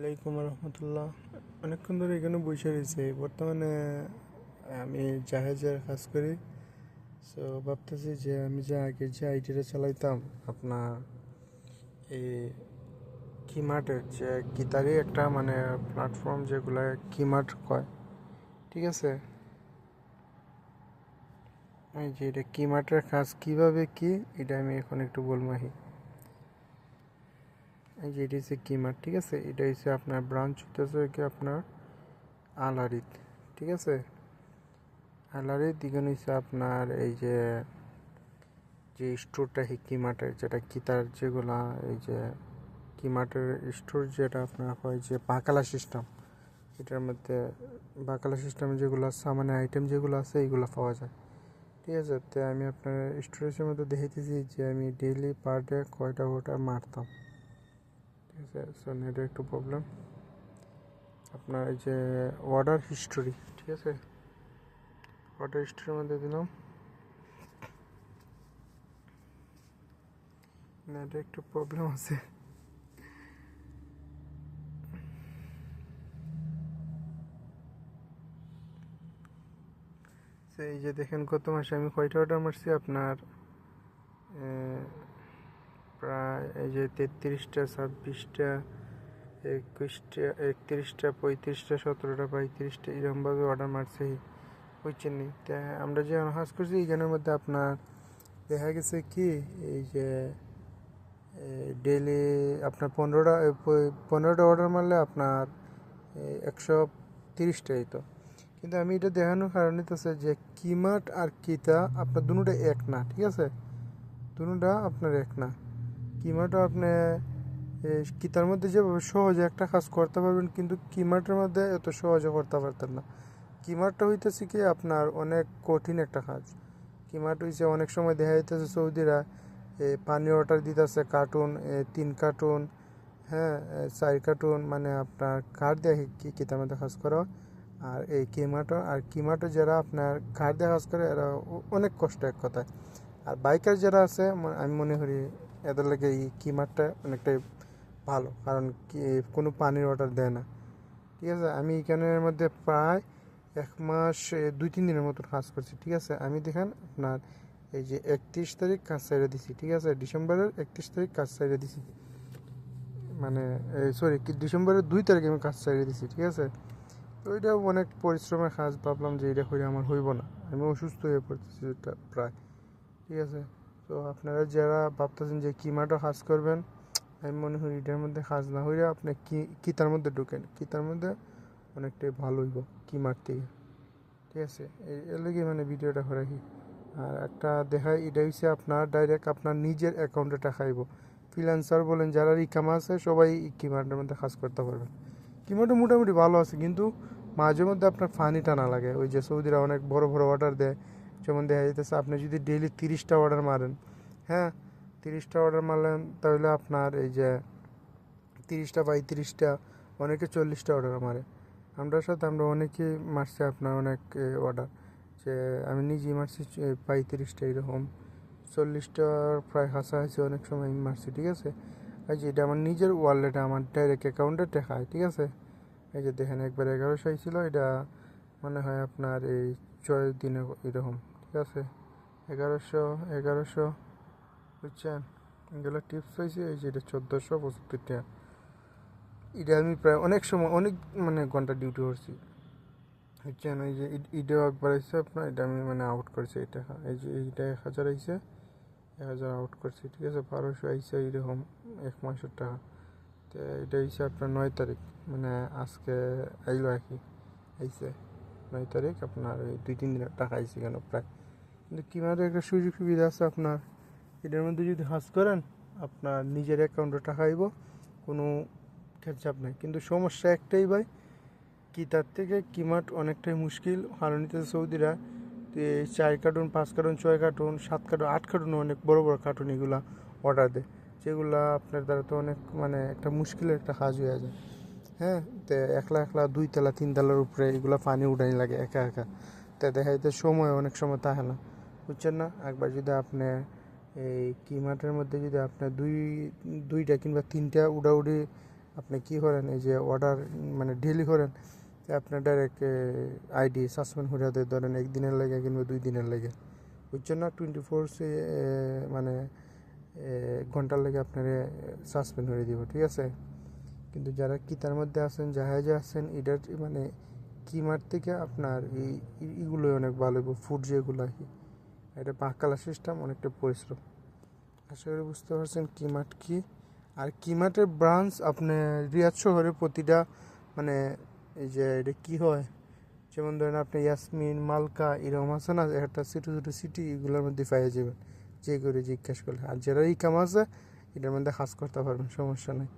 ওয়ালাইকুম রহমতুল্লাহ। অনেকক্ষণ ধরে এখানে বসে রয়েছে। বর্তমানে আমি জাহাজের কাজ করি। সো ভাবতেছি যে আমি যে আগে যে আইডিটা চালাইতাম আপনার এই কিমার্টের যে গীতারই একটা মানে প্ল্যাটফর্ম যেগুলো কিমার্ট কয়, ঠিক আছে। এই যে এটা কিমার্টের কাজ কিভাবে কি এটা আমি এখন একটু বলমাহি। এই যে এটা হচ্ছে কিমার্ট, ঠিক আছে। এটা হচ্ছে আপনার ব্রাঞ্চ হইতেছে কি আপনার আলারিত, ঠিক আছে। আলারিত দিকে হচ্ছে আপনার এই যে যে স্টোরটা কিমার্টের যেটা কিতার যেগুলা এই যে কিমার্টের স্টোর যেটা আপনার হয় যে বাকালা সিস্টেম, এটার মধ্যে বাকালা সিস্টেমে যেগুলো সামান্য আইটেম যেগুলো আছে এইগুলো পাওয়া যায়, ঠিক আছে। তো আমি আপনার স্টোরেজের মধ্যে দেখাইতেছি যে আমি ডেইলি পার ডে কয়টা ওটা মারতাম, ঠিক আছে। সো নেটের একটু প্রবলেম। আপনার এই যে অর্ডার হিস্টোরি, ঠিক আছে, অর্ডার হিস্টোরির মধ্যে দিলাম। নেটের একটু প্রবলেম আছে। এই যে দেখেন গত মাসে আমি কয়টা অর্ডার মারছি আপনার প্রায় এই যে 33টা, 26টা, 21টা, 31টা, 35টা, 17টা, 35টা এরকমভাবে অর্ডার মারছি, বুঝছেন নি। তা আমরা যে কাজ করছি এইখানের মধ্যে আপনার দেখা গেছে কি এই যে ডেইলি আপনার 15টা অর্ডার মারলে আপনার 130টাই তো। কিন্তু আমি এটা দেখানোর কারণ হইতেছে যে কিমার্ট আর কিতা আপনার দুটোটা এক না, ঠিক আছে। দুটোটা আপনার এক না। কিমার্টও আপনি কিতার মধ্যে যেভাবে সহজে একটা কাজ করতে পারবেন, কিন্তু কিমার্টের মধ্যে এত সহজে করতে পারতেন না। কিমার্টটা হইতেছে কি আপনার অনেক কঠিন একটা কাজ। কিমার্ট হইছে অনেক সময় দেখা যাইতেছে সৌদিরা পানি অর্ডার দিতেছে কার্টুন, 3 কার্টুন, হ্যাঁ, 4 কার্টুন, মানে আপনার কার্ড দিয়ে কিতার মধ্যে কাজ করা। আর এই কিমাটো যারা আপনার কার্ড দিয়ে কাজ করে এরা অনেক কষ্ট এক কথায়। আর বাইকার যারা আছে আমি মনে করি এদের লাগে এই কিমারটা অনেকটাই ভালো, কারণ কি কোনো পানির অর্ডার দেয় না, ঠিক আছে। আমি এখানের মধ্যে প্রায় 1 মাস 2-3 দিনের মতো কাজ করছি, ঠিক আছে। আমি দেখেন আপনার এই যে 31 তারিখ কাজ ছেড়ে দিছি, ঠিক আছে। ডিসেম্বরের 31 তারিখ কাজ ছেড়ে দিছি, মানে সরি ডিসেম্বরের 2 তারিখে আমি কাজ ছেড়ে দিছি, ঠিক আছে। তো ওইটাও অনেক পরিশ্রমের কাজ। ভাবলাম যে এটা করে আমার হইব না, আমি অসুস্থ হয়ে পড়তেছি এটা প্রায়, ঠিক আছে। তো আপনারা যারা ভাবতেছেন যে কিমাটো কাজ করবেন, আমি মনে করি এটার মধ্যে কাজ না হইলে আপনি কিতার মধ্যে ঢুকেন, কিতার মধ্যে অনেকটাই ভালো হইব কিমার থেকে, ঠিক আছে। এর লেগে মানে ভিডিওটা করে রাখি। আর একটা দেখাই, এটা হচ্ছে আপনার ডাইরেক্ট আপনার নিজের অ্যাকাউন্টে টাকা আইব। ফ্রিল্যান্সার বলেন যারা ইকামা আছে সবাই কিমার্টের মধ্যে কাজ করতে পারবেন। কিমাটো মোটামুটি ভালো আছে, কিন্তু মাঝে মধ্যে আপনার ফানি টানা লাগে। ওই যে সৌদিরা অনেক বড় বড় অর্ডার দেয়, যেমন দেখা যাইতেছে আপনি যদি ডেইলি 30টা অর্ডার মারেন, হ্যাঁ, 30টা অর্ডার মারলেন, তাহলে আপনার এই যে 30টা 35টা, অনেকে 40টা অর্ডার মারে। আমরা অনেকে মারছি আপনার অনেক অর্ডার, যে আমি নিজেই মারছি 35টা এরকম, 40টার প্রায় কাছাকাছি অনেক সময় আমি মারছি, ঠিক আছে। এই যে এটা আমার নিজের ওয়ালেটে আমার ডাইরেক্ট অ্যাকাউন্টে টেকায়, ঠিক আছে। এই যে দেখেন একবার 1100 ছিল, এটা মনে হয় আপনার এই 6 দিনে এরকম, ঠিক আছে। 1100, বুঝছেন। এগুলো টিপস হয়েছে। এই যে এটা 1475 টাকা। এটা আমি প্রায় অনেক সময় অনেক মানে ঘন্টা ডিউটি করছি, বুঝছেন। এই যে ইটাও একবার আইসে আপনার, এটা আমি মানে আউট করছি এই টাকা। এই যে এইটা 1000 আইসে, 1000 আউট করছি, ঠিক আছে। 1200 আইসে এরকম 1 মাসের টাকা। তো এটা হচ্ছে আপনার 9 তারিখ, মানে আজকে আইলো আর কি, আইসে 9 তারিখ আপনার এই 2-3 দিনের টাকা আইসে কেন প্রায়। কিন্তু কিভাবে একটা সুযোগ সুবিধা আছে আপনার, এটার মধ্যে যদি হাজ করেন আপনার নিজের অ্যাকাউন্টে টাকা আইব, কোনো খেচাপ নেই। কিন্তু সমস্যা একটাই ভাই, কি তার থেকে কিমার্ট অনেকটাই মুশকিল। কারণ হচ্ছে সৌদিরা 4 cartoon, 5 cartoon, 6 cartoon, 7 cartoon, 8 cartoon, অনেক বড় বড় কার্টুন এগুলা অর্ডার দেয়, যেগুলা আপনার দ্বারা তো অনেক মানে একটা মুশকিলের একটা কাজ হয়ে যায়, হ্যাঁ। তো একলা একলা 2 তলা 3 তলার উপরে এগুলো পানি উঠানি লাগে একা একা। তো দেখা যাচ্ছে সময় অনেক সময় থাকে না, বুঝছেন না। একবার যদি আপনি এই কিমার্টের মধ্যে যদি আপনার দুইটা কিংবা 3টা উড়াউড়ি আপনি কি করেন এই যে অর্ডার মানে ডেলি করেন, আপনার ডাইরেক্ট আইডি সাসপেন্ড করে দেয়, ধরেন একদিনের লাগে কিংবা 2 দিনের লাগে, বুঝছেন না? 24 মানে ঘন্টার লাগে আপনার সাসপেন্ড করে দিব, ঠিক আছে? কিন্তু যারা কিতার মধ্যে আছেন, জাহাজে আছেন, এটার মানে কিমার থেকে আপনার এইগুলোই অনেক ভালো, ফুড যেগুলো আর কি, এটা বাঁকালা সিস্টেম, অনেকটা পরিশ্রম। আশা করি বুঝতে পারছেন কিমার্ট কি। আর কিমার্টের ব্রাঞ্চ আপনি রিয়াদ শহরে প্রতিটা মানে এই যে এটা কী হয়, যেমন ধরেন আপনি ইয়াসমিন, মালকা এরকম আছে না, একটা ছোটো ছোটো সিটি, এগুলোর মধ্যে পেয়ে যাবেন যে করে জিজ্ঞেস করলে। আর যারা ই কাম আছে এটার মধ্যে কাজ করতে পারবেন, সমস্যা নেই।